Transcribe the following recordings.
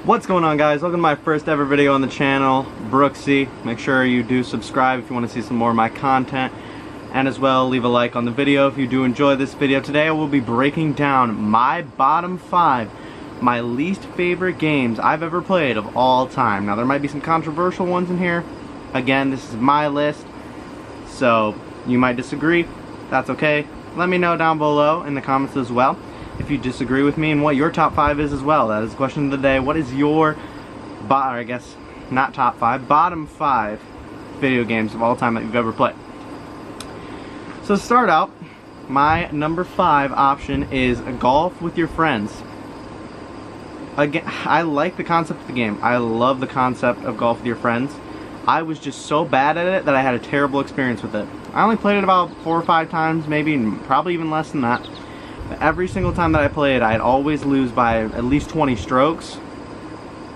What's going on, guys? Welcome to my first ever video on the channel, Brooksy. Make sure you do subscribe if you want to see some more of my content, and as well leave a like on the video if you do enjoy this video. Today I will be breaking down my bottom 5, my least favorite games I've ever played of all time. Now there might be some controversial ones in here. Again, this is my list, so you might disagree. That's okay. Let me know down below in the comments as well if you disagree with me and what your top 5 is as well. That is the question of the day. What is your, I guess, not top 5, bottom 5 video games of all time that you've ever played? So to start out, my number 5 option is golf with your friends. Again, I like the concept of the game. I love the concept of golf with your friends. I was just so bad at it that I had a terrible experience with it. I only played it about 4 or 5 times, maybe, probably even less than that. Every single time that I played, I'd always lose by at least 20 strokes,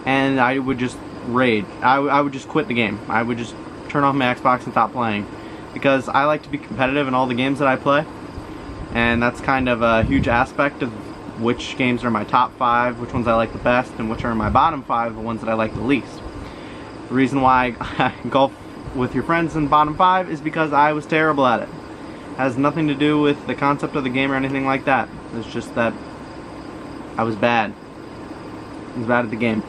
and I would just rage. I would just quit the game. I would just turn off my Xbox and stop playing, because I like to be competitive in all the games that I play, and that's kind of a huge aspect of which games are my top 5, which ones I like the best, and which are my bottom 5, the ones that I like the least. The reason why I golf with your friends in bottom 5 is because I was terrible at it. Has nothing to do with the concept of the game or anything like that. It's just that I was bad. I was bad at the game.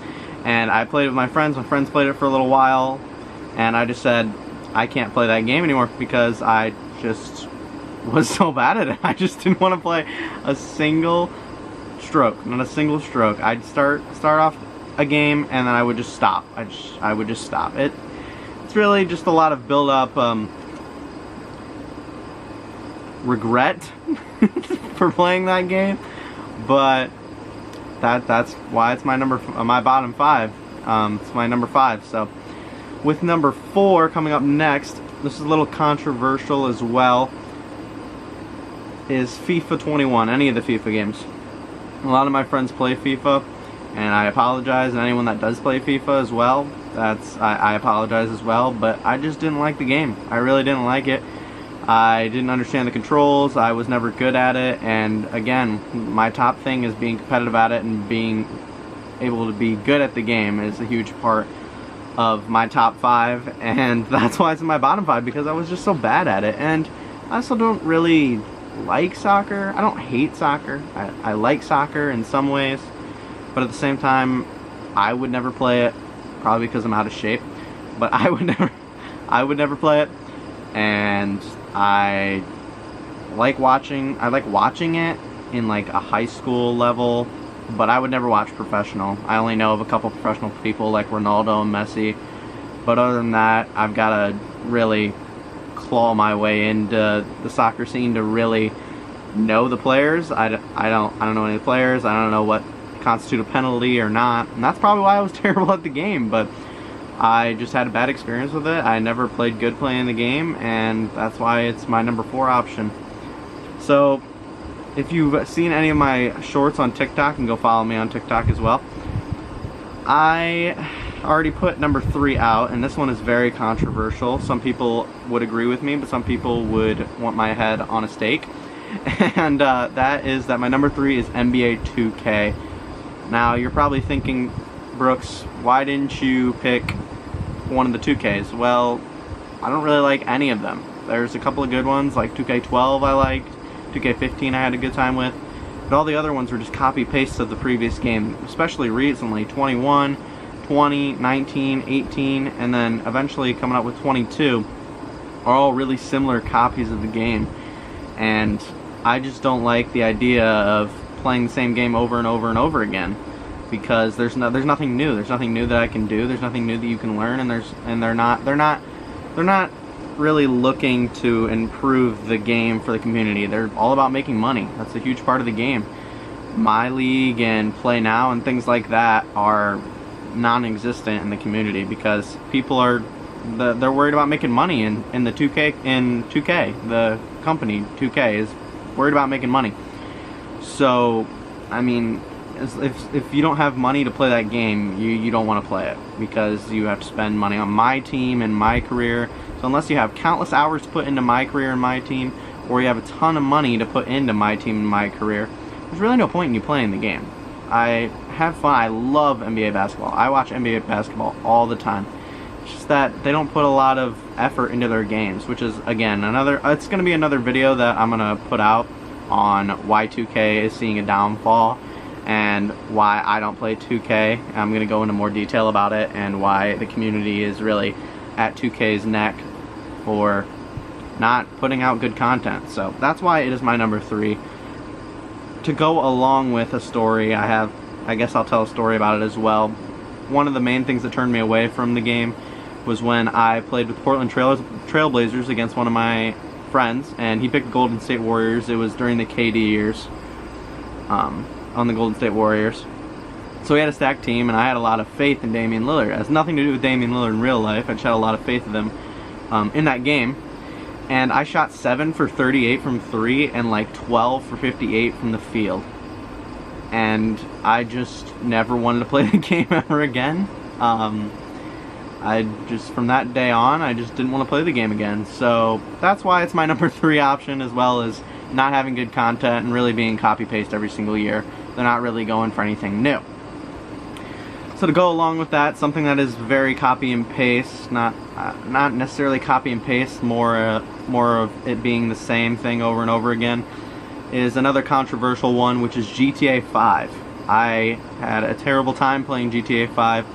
And I played it with my friends. My friends played it for a little while, and I just said, I can't play that game anymore because I just was so bad at it. I just didn't want to play a single stroke. Not a single stroke. I'd start off a game, and then I would just stop. I would just stop. It's really just a lot of build up regret for playing that game, but that's why it's my my bottom 5. It's my number 5. So with number 4 coming up next, this is a little controversial as well, is FIFA 21. Any of the FIFA games. A lot of my friends play FIFA, and I apologize, and anyone that does play FIFA as well, I apologize as well, but I just didn't like the game. I really didn't like it. I didn't understand the controls. I was never good at it, and again, my top thing is being competitive at it, and being able to be good at the game is a huge part of my top 5, and that's why it's in my bottom 5, because I was just so bad at it. And I also don't really like soccer. I don't hate soccer. I like soccer in some ways, but at the same time, I would never play it, probably because I'm out of shape, but I would never play it. And I like watching it in like a high school level, but I would never watch professional. I only know of a couple professional people like Ronaldo and Messi, but other than that, I've got to really claw my way into the soccer scene to really know the players. I don't know any of the players. I don't know what constitute a penalty or not, and that's probably why I was terrible at the game, but I just had a bad experience with it. I never played good playing the game, and that's why it's my number 4 option. So if you've seen any of my shorts on TikTok, and go follow me on TikTok as well, I already put number 3 out, and this one is very controversial. Some people would agree with me, but some people would want my head on a stake. And that is that my number 3 is NBA 2K. Now you're probably thinking, Brooks, why didn't you pick one of the 2Ks? Well, I don't really like any of them. There's a couple of good ones, like 2K12 I liked, 2K15 I had a good time with, but all the other ones were just copy-pastes of the previous game, especially recently. 21, 20, 19, 18, and then eventually coming up with 22 are all really similar copies of the game, and I just don't like the idea of playing the same game over and over and over again, because there's nothing new. There's nothing new that I can do. There's nothing new that you can learn, and they're not really looking to improve the game for the community. They're all about making money. That's a huge part of the game. My League and Play Now and things like that are non-existent in the community, because people they're worried about making money in the 2K. The company 2K is worried about making money. So I mean, if you don't have money to play that game, you don't want to play it, because you have to spend money on my team and my career. So unless you have countless hours to put into my career and my team, or you have a ton of money to put into my team and my career, there's really no point in you playing the game. I have fun. I love NBA basketball. I watch NBA basketball all the time. It's just that they don't put a lot of effort into their games, which is, again, it's going to be another video that I'm going to put out on why 2K is seeing a downfall and why I don't play 2K. I'm going to go into more detail about it and why the community is really at 2K's neck for not putting out good content. So that's why it is my number 3. To go along with a story, I guess I'll tell a story about it as well. One of the main things that turned me away from the game was when I played with Portland Trailblazers against one of my friends, and he picked Golden State Warriors. It was during the KD years on the Golden State Warriors. So we had a stacked team, and I had a lot of faith in Damian Lillard. It has nothing to do with Damian Lillard in real life. I just had a lot of faith in him in that game. And I shot 7 for 38 from 3 and like 12 for 58 from the field. And I just never wanted to play the game ever again. From that day on, I just didn't want to play the game again. So that's why it's my number 3 option, as well as not having good content and really being copy-paste every single year. They're not really going for anything new. So to go along with that, something that is very copy and paste, not necessarily copy and paste, more of it being the same thing over and over again, is another controversial one, which is GTA 5. I had a terrible time playing GTA 5,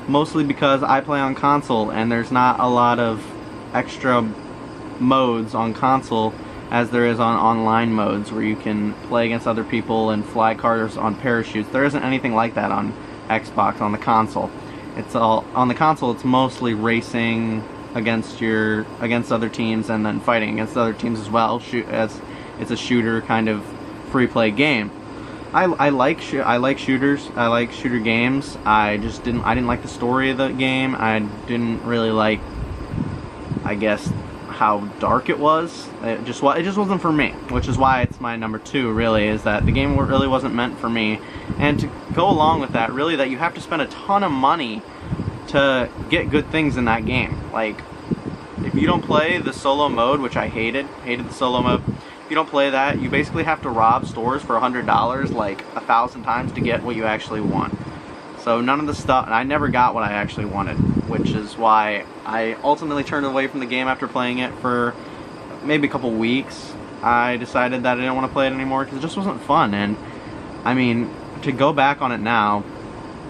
mostly because I play on console and there's not a lot of extra modes on console as there is on online modes where you can play against other people and fly cars on parachutes. There isn't anything like that on Xbox on the console. It's all on the console. It's mostly racing against other teams and then fighting against other teams as well. As it's a shooter kind of free play game. I like shooters. I like shooter games. I didn't like the story of the game. I didn't really like, I guess, how dark it was. It just wasn't for me, which is why it's my number 2. Really, is that the game really wasn't meant for me. And to go along with that, really, that you have to spend a ton of money to get good things in that game. Like, if you don't play the solo mode, which I hated the solo mode. If you don't play that, you basically have to rob stores for $100 like 1,000 times to get what you actually want. So none of the stuff, and I never got what I actually wanted, which is why I ultimately turned away from the game after playing it for maybe a couple weeks. I decided that I didn't want to play it anymore because it just wasn't fun. And I mean, to go back on it now,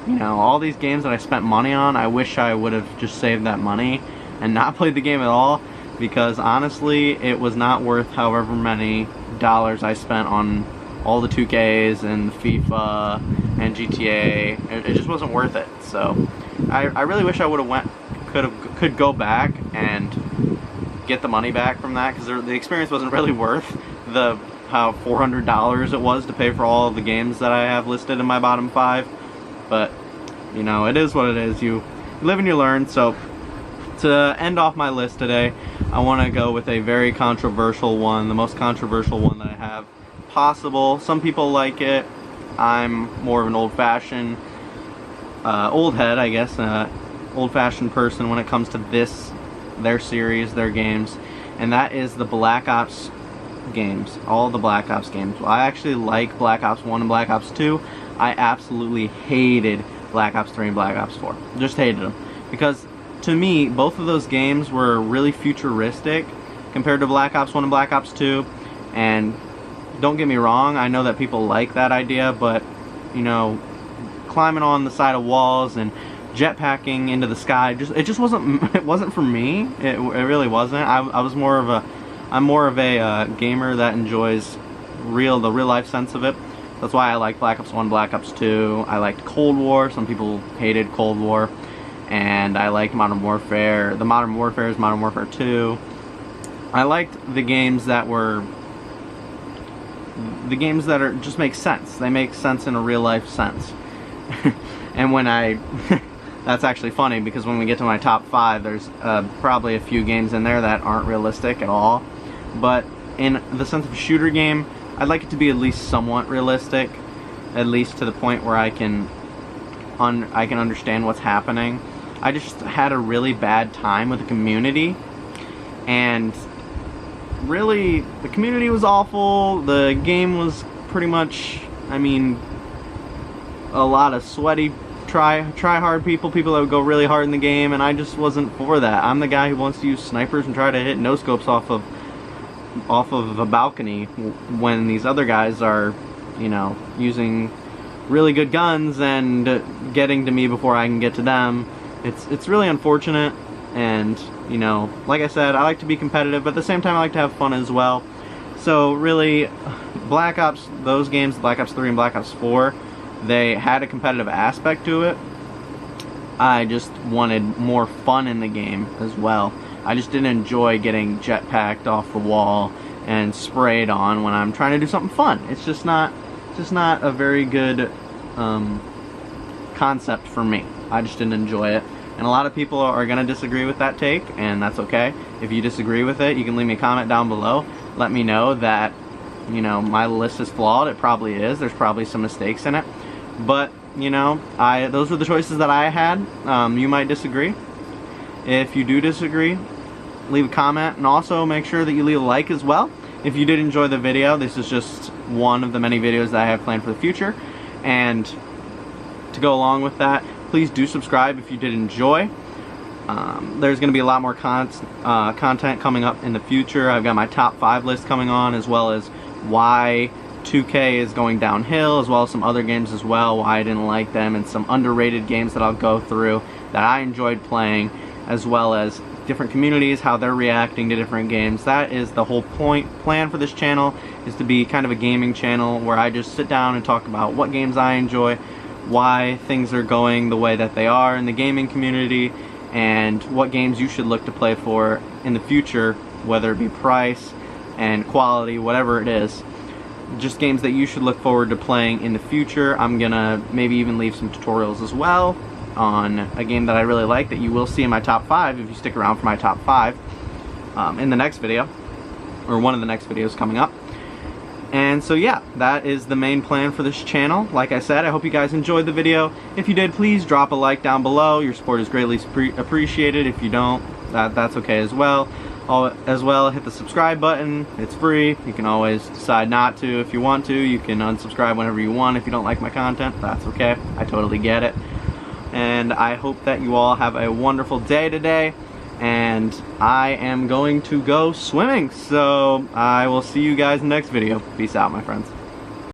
you know, all these games that I spent money on, I wish I would have just saved that money and not played the game at all. Because honestly, it was not worth however many dollars I spent on all the 2Ks and FIFA and GTA. It just wasn't worth it. So I really wish I would have could go back and get the money back from that, because the experience wasn't really worth how $400 it was to pay for all of the games that I have listed in my bottom 5. But you know, it is what it is. You live and you learn. So to end off my list today, I want to go with a very controversial one, the most controversial one that I have possible. Some people like it. I'm more of an old-fashioned, old head, I guess, old-fashioned person when it comes to their series, their games, and that is the Black Ops games, all the Black Ops games. I actually like Black Ops 1 and Black Ops 2. I absolutely hated Black Ops 3 and Black Ops 4. Just hated them. Because to me, both of those games were really futuristic compared to Black Ops 1 and Black Ops 2. And don't get me wrong, I know that people like that idea, but, you know, climbing on the side of walls and jetpacking into the sky, it just wasn't for me. It really wasn't. I'm more of a gamer that enjoys the real life sense of it. That's why I like Black Ops 1, Black Ops 2. I liked Cold War. Some people hated Cold War. And I liked Modern Warfare. The Modern Warfare is Modern Warfare 2. I liked the games that just make sense. They make sense in a real life sense. And when that's actually funny, because when we get to my top 5, there's probably a few games in there that aren't realistic at all. But in the sense of a shooter game, I'd like it to be at least somewhat realistic, at least to the point where I can understand what's happening. I just had a really bad time with the community, and really, the community was awful. The game was pretty much, I mean, a lot of sweaty try hard people that would go really hard in the game, and I just wasn't for that. I'm the guy who wants to use snipers and try to hit no scopes off of a balcony when these other guys are, you know, using really good guns and getting to me before I can get to them. It's really unfortunate, and you know, like I said, I like to be competitive, but at the same time I like to have fun as well. So really, Black Ops, those games, Black Ops 3 and Black Ops 4, they had a competitive aspect to it. I just wanted more fun in the game as well. I just didn't enjoy getting jetpacked off the wall and sprayed on when I'm trying to do something fun. It's just not a very good concept for me. I just didn't enjoy it. And a lot of people are going to disagree with that take, and that's okay. If you disagree with it, you can leave me a comment down below. Let me know that, you know, my list is flawed. It probably is. There's probably some mistakes in it. But, you know, those were the choices that I had. You might disagree. If you do disagree, leave a comment, and also make sure that you leave a like as well. If you did enjoy the video, this is just one of the many videos that I have planned for the future. And to go along with that, please do subscribe if you did enjoy. There's going to be a lot more content coming up in the future. I've got my top 5 list coming on, as well as why 2K is going downhill, as well as some other games as well, why I didn't like them, and some underrated games that I'll go through that I enjoyed playing, as well as different communities, how they're reacting to different games. That is the whole plan for this channel, is to be kind of a gaming channel where I just sit down and talk about what games I enjoy, why things are going the way that they are in the gaming community, and what games you should look to play for in the future, whether it be price and quality, whatever it is. Just games that you should look forward to playing in the future. I'm gonna maybe even leave some tutorials as well on a game that I really like that you will see in my top 5 if you stick around for my top 5 in the next video, or one of the next videos coming up. And so yeah, that is the main plan for this channel. Like I said, I hope you guys enjoyed the video. If you did, please drop a like down below. Your support is greatly appreciated. If you don't, that's okay as well. Hit the subscribe button. It's free. You can always decide not to if you want to. You can unsubscribe whenever you want if you don't like my content. That's okay. I totally get it. And I hope that you all have a wonderful day today. And I am going to go swimming, so I will see you guys in the next video. Peace out, my friends.